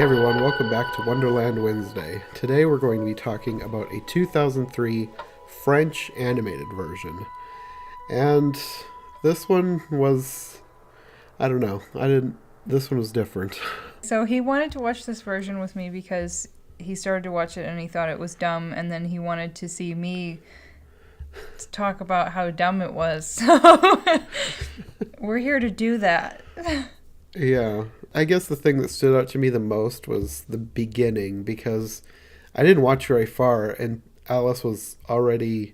everyone, welcome back to Wonderland Wednesday. Today we're going to be talking about a 2003 French animated version. And this one was, I don't know, this one was different. So he wanted to watch this version with me because he started to watch it and he thought it was dumb, and then he wanted to see me talk about how dumb it was. So we're here to do that. Yeah, I guess the thing that stood out to me the most was the beginning, because I didn't watch very far and Alice was already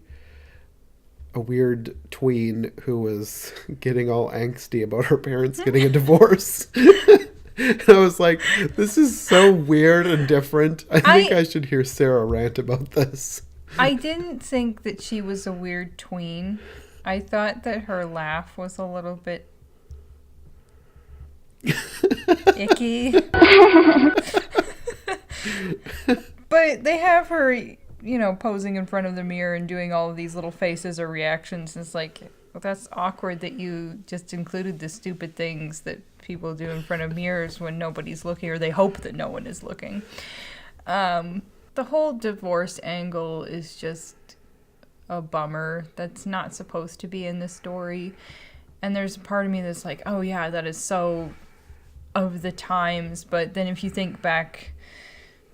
a weird tween who was getting all angsty about her parents getting a divorce. And I was like, this is so weird and different. I think I should hear Sarah rant about this. I didn't think that she was a weird tween. I thought that her laugh was a little bit icky. But they have her, posing in front of the mirror and doing all of these little faces or reactions. It's like, well, that's awkward that you just included the stupid things that people do in front of mirrors when nobody's looking, or they hope that no one is looking. The whole divorce angle is just a bummer. That's not supposed to be in the story. And there's a part of me that's like, oh yeah, that is so of the times. But then if you think back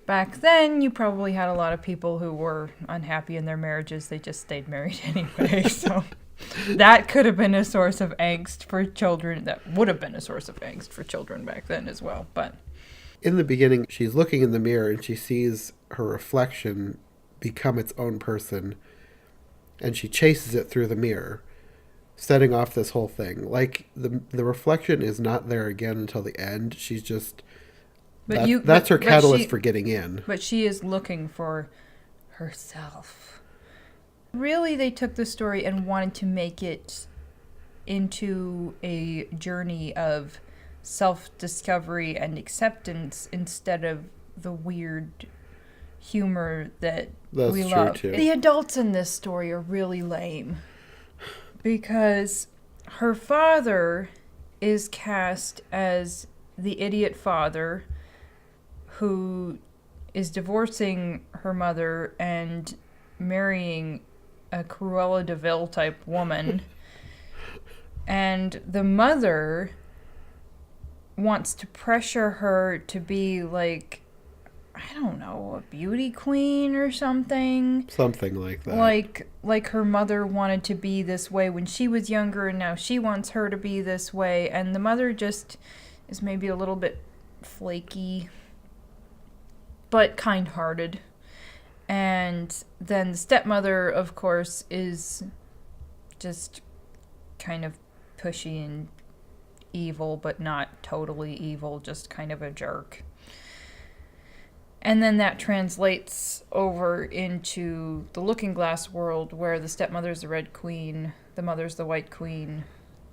then, you probably had a lot of people who were unhappy in their marriages. They just stayed married anyway. So that could have been a source of angst for children. That would have been a source of angst for children back then as well. But in the beginning, she's looking in the mirror and she sees her reflection become its own person, and she chases it through the mirror, setting off this whole thing. Like, the reflection is not there again until the end. She's just... That's her catalyst for getting in. But she is looking for herself. Really, they took the story and wanted to make it into a journey of self-discovery and acceptance instead of the weird humor that we love. True, too. The adults in this story are really lame because her father is cast as the idiot father who is divorcing her mother and marrying a Cruella de Vil type woman. And the mother wants to pressure her to be like, I don't know, a beauty queen or something. Something like that. Like her mother wanted to be this way when she was younger, and now she wants her to be this way. And the mother just is maybe a little bit flaky, but kind-hearted. And then the stepmother, of course, is just kind of pushy and evil, but not totally evil, just kind of a jerk. And then that translates over into the Looking Glass world, where the stepmother's the Red Queen, the mother's the White Queen,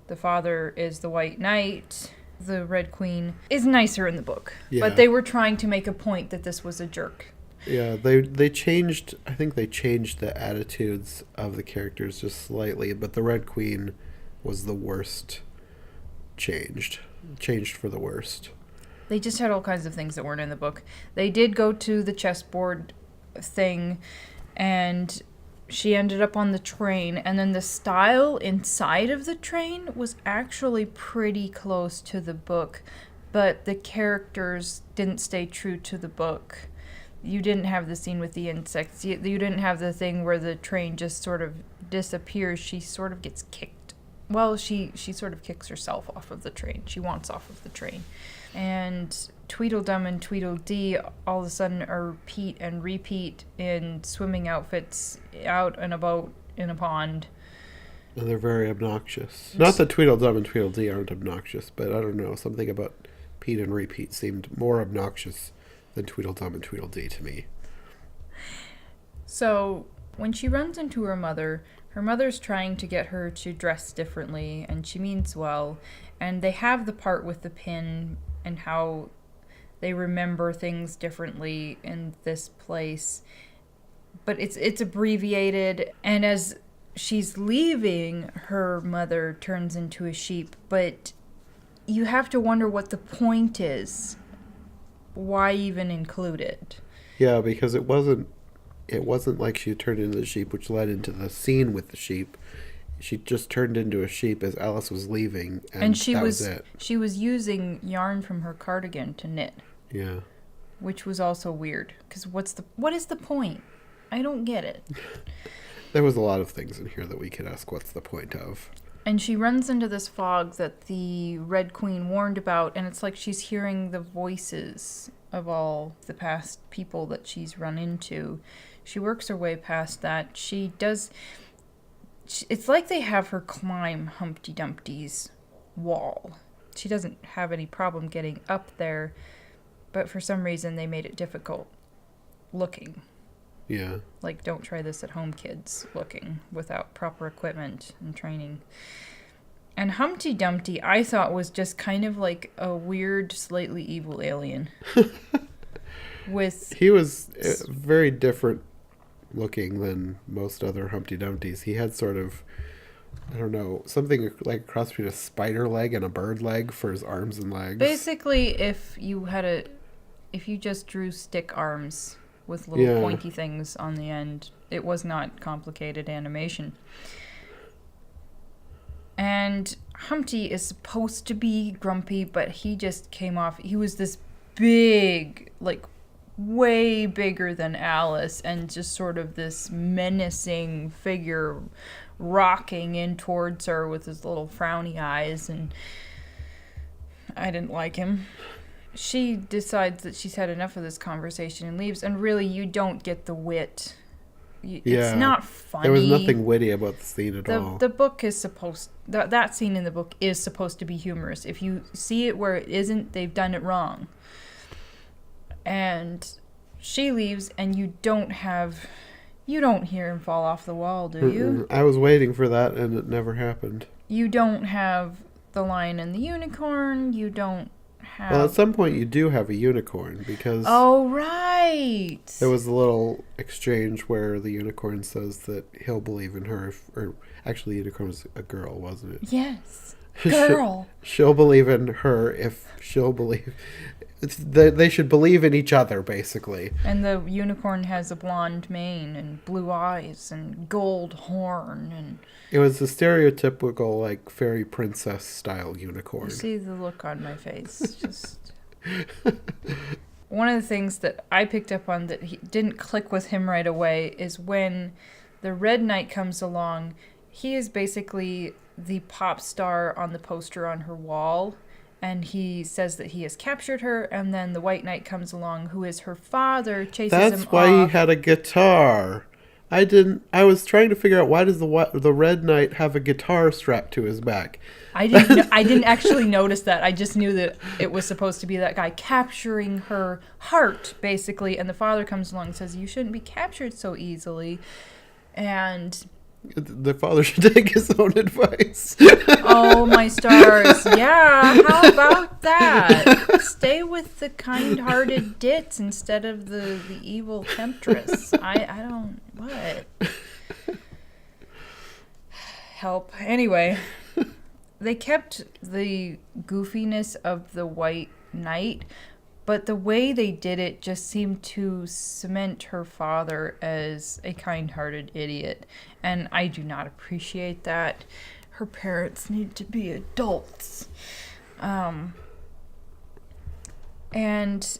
the father is the White Knight. The Red Queen is nicer in the book. Yeah. But they were trying to make a point that this was a jerk. Yeah, they changed, I think they changed the attitudes of the characters just slightly, but the Red Queen was the worst changed for the worst. They just had all kinds of things that weren't in the book. They did go to the chessboard thing, and she ended up on the train, and then the style inside of the train was actually pretty close to the book, but the characters didn't stay true to the book. You didn't have the scene with the insects. You didn't have the thing where the train just sort of disappears. She sort of gets kicked. Well, she sort of kicks herself off of the train. She wants off of the train. And Tweedledum and Tweedledee all of a sudden are Pete and Repeat in swimming outfits out and about in a pond. And they're very obnoxious. Not that Tweedledum and Tweedledee aren't obnoxious, but I don't know, something about Pete and Repeat seemed more obnoxious than Tweedledum and Tweedledee to me. So when she runs into her mother's trying to get her to dress differently, and she means well, and they have the part with the pin and how they remember things differently in this place. But it's abbreviated, and as she's leaving, her mother turns into a sheep, but you have to wonder what the point is why even include it? Yeah, because it wasn't like she turned into the sheep, which led into the scene with the sheep. She just turned into a sheep as Alice was leaving, and that was it. She was using yarn from her cardigan to knit. Yeah. Which was also weird, because what is the point? I don't get it. There was a lot of things in here that we could ask what's the point of. And she runs into this fog that the Red Queen warned about, and it's like she's hearing the voices of all the past people that she's run into. She works her way past that. It's like they have her climb Humpty Dumpty's wall. She doesn't have any problem getting up there, but for some reason they made it difficult looking. Yeah. Like, don't try this at home, kids, looking without proper equipment and training. And Humpty Dumpty, I thought, was just kind of like a weird, slightly evil alien. He was very different looking than most other Humpty Dumptys. He had sort of, I don't know, something like a cross between a spider leg and a bird leg for his arms and legs. Basically, if you just drew stick arms with little pointy things on the end, it was not complicated animation. And Humpty is supposed to be grumpy, but he just came off, he was this big, like, way bigger than Alice, and just sort of this menacing figure rocking in towards her with his little frowny eyes, and I didn't like him. She decides that she's had enough of this conversation and leaves, and really you don't get the wit. It's not funny. There was nothing witty about the scene at all. The book is that scene in the book is supposed to be humorous. If you see it where it isn't, they've done it wrong. And she leaves, and you don't hear him fall off the wall, do you? I was waiting for that, and it never happened. You don't have the Lion and the Unicorn. You don't have... Well, at some point you do have a unicorn, because... Oh, right! There was a little exchange where the unicorn says that he'll believe in her, or actually the unicorn was a girl, wasn't it? Yes. Girl. She'll believe in her if she'll believe... They should believe in each other, basically. And the unicorn has a blonde mane and blue eyes and gold horn, and... It was a stereotypical, like, fairy princess style unicorn. You see the look on my face. Just one of the things that I picked up on that didn't click with him right away is when the Red Knight comes along. He is basically the pop star on the poster on her wall. And he says that he has captured her, and then the White Knight comes along, who is her father, chases him off. That's why he had a guitar. I was trying to figure out, why does the Red Knight have a guitar strapped to his back? I didn't actually notice that. I just knew that it was supposed to be that guy capturing her heart, basically. And the father comes along and says, "You shouldn't be captured so easily." And... the father should take his own advice. Oh, my stars. Yeah, how about that? Stay with the kind-hearted ditz instead of the evil temptress. I don't... What? Help. Anyway, they kept the goofiness of the White Knight, but the way they did it just seemed to cement her father as a kind-hearted idiot. And I do not appreciate that. Her parents need to be adults. And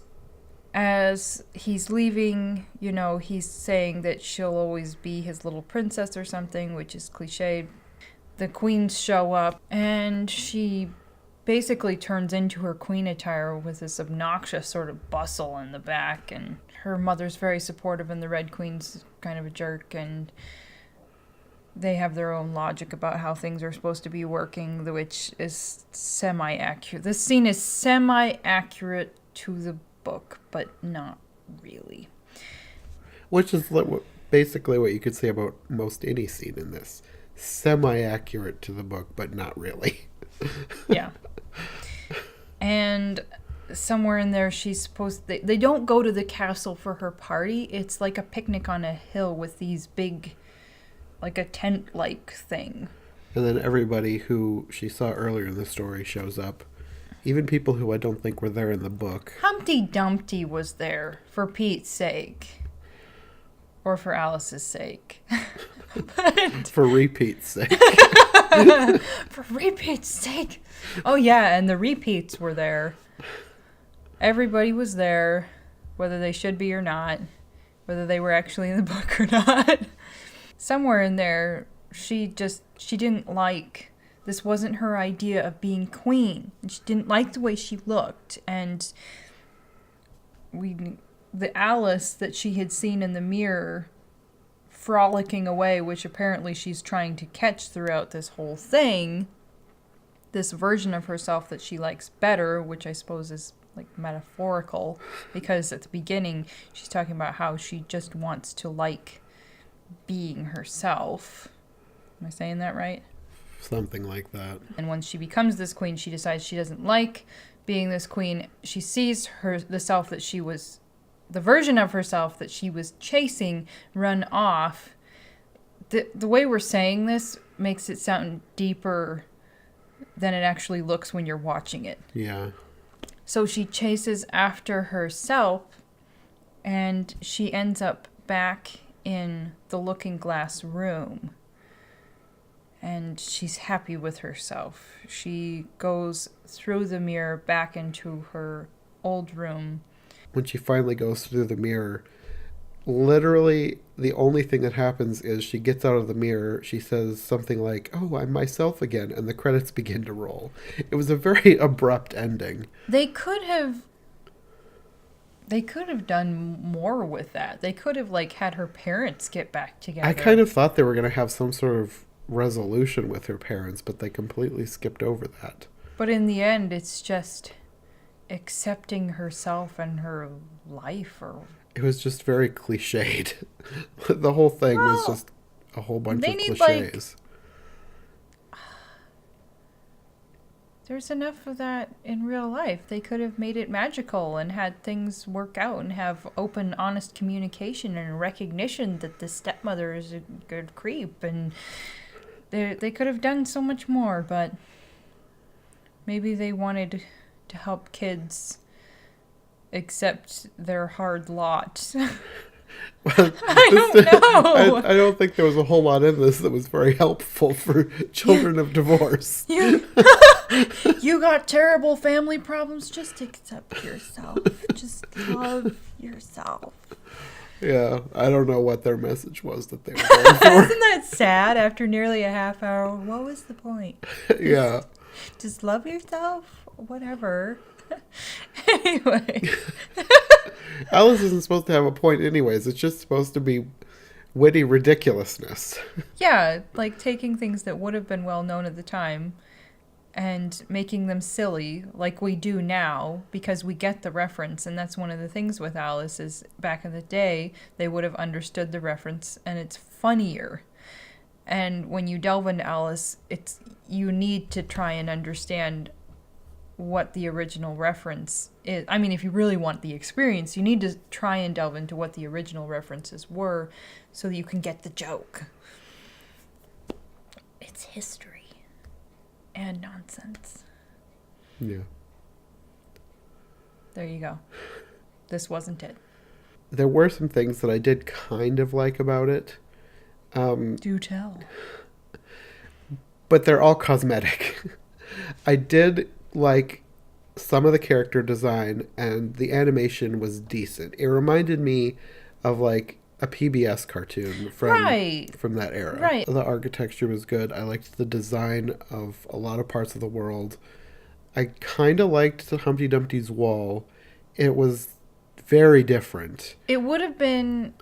as he's leaving, he's saying that she'll always be his little princess or something, which is cliched. The queens show up, and she basically turns into her queen attire with this obnoxious sort of bustle in the back, and her mother's very supportive, and the Red Queen's kind of a jerk, and they have their own logic about how things are supposed to be working, which is semi-accurate. This scene is semi-accurate to the book, but not really. Which is basically what you could say about most any scene in this. Semi-accurate to the book, but not really. Yeah. And somewhere in there they don't go to the castle for her party. It's like a picnic on a hill with these big, like a tent-like thing. And then everybody who she saw earlier in the story shows up, Even people who I don't think were there in the book. Humpty Dumpty was there for Pete's sake. Or for Alice's sake. But For repeat's sake. for repeat's sake. Oh yeah, and the repeats were there. Everybody was there, whether they should be or not, whether they were actually in the book or not. Somewhere in there, she didn't like, this wasn't her idea of being queen. She didn't like the way she looked, and the Alice that she had seen in the mirror frolicking away, which apparently she's trying to catch throughout this whole thing, this version of herself that she likes better, which I suppose is like metaphorical, because at the beginning she's talking about how she just wants to like being herself. Am I saying that right? Something like that. And once she becomes this queen, she decides she doesn't like being this queen. She sees the version of herself that she was chasing run off. The way we're saying this makes it sound deeper than it actually looks when you're watching it. Yeah. So she chases after herself, and she ends up back in the looking glass room. And she's happy with herself. She goes through the mirror back into her old room. When she finally goes through the mirror, literally the only thing that happens is she gets out of the mirror, she says something like, "Oh, I'm myself again," and the credits begin to roll. It was a very abrupt ending. They could have done more with that. They could have like had her parents get back together. I kind of thought they were going to have some sort of resolution with her parents, but they completely skipped over that. But in the end, it's just accepting herself and her life. It was just very cliched. The whole thing was just a whole bunch of cliches. There's enough of that in real life. They could have made it magical and had things work out and have open, honest communication and recognition that the stepmother is a good creep. And they could have done so much more, but maybe they wanted to help kids accept their hard lot. I don't know. I don't think there was a whole lot in this that was very helpful for children of divorce. You got terrible family problems, just accept yourself. Just love yourself. Yeah, I don't know what their message was that they were going for. Isn't that sad after nearly a half hour? What was the point? Yeah. Just love yourself? Whatever. Anyway. Alice isn't supposed to have a point anyways. It's just supposed to be witty ridiculousness. Yeah, like taking things that would have been well known at the time and making them silly like we do now because we get the reference. And that's one of the things with Alice is back in the day, they would have understood the reference and it's funnier. And when you delve into Alice, you need to try and understand what the original reference is. I mean, if you really want the experience, you need to try and delve into what the original references were so that you can get the joke. It's history and nonsense. Yeah. There you go. This wasn't it. There were some things that I did kind of like about it. Do tell. But they're all cosmetic. I did like some of the character design, and the animation was decent. It reminded me of like a PBS cartoon from that era. Right. The architecture was good. I liked the design of a lot of parts of the world. I kind of liked Humpty Dumpty's wall. It was very different. It would have been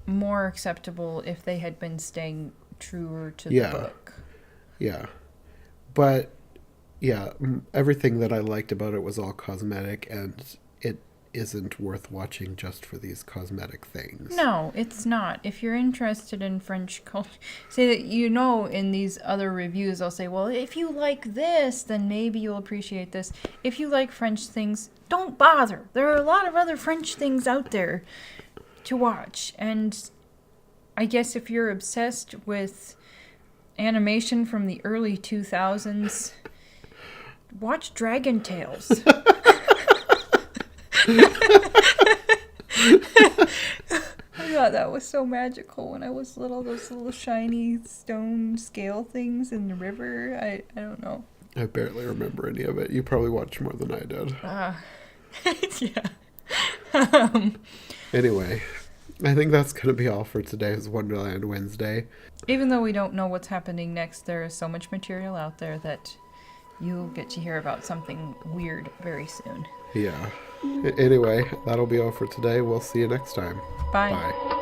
more acceptable if they had been staying truer to the book. Yeah. But yeah, everything that I liked about it was all cosmetic, and it isn't worth watching just for these cosmetic things. No, it's not. If you're interested in French culture, say that in these other reviews, I'll say, well, if you like this, then maybe you'll appreciate this. If you like French things, don't bother. There are a lot of other French things out there to watch. And I guess if you're obsessed with animation from the early 2000s, watch Dragon Tales. I thought that was so magical when I was little. Those little shiny stone scale things in the river. I don't know. I barely remember any of it. You probably watched more than I did. Yeah. Anyway, I think that's going to be all for today's Wonderland Wednesday. Even though we don't know what's happening next, there is so much material out there that you'll get to hear about something weird very soon. Yeah. Anyway, that'll be all for today. We'll see you next time. Bye. Bye.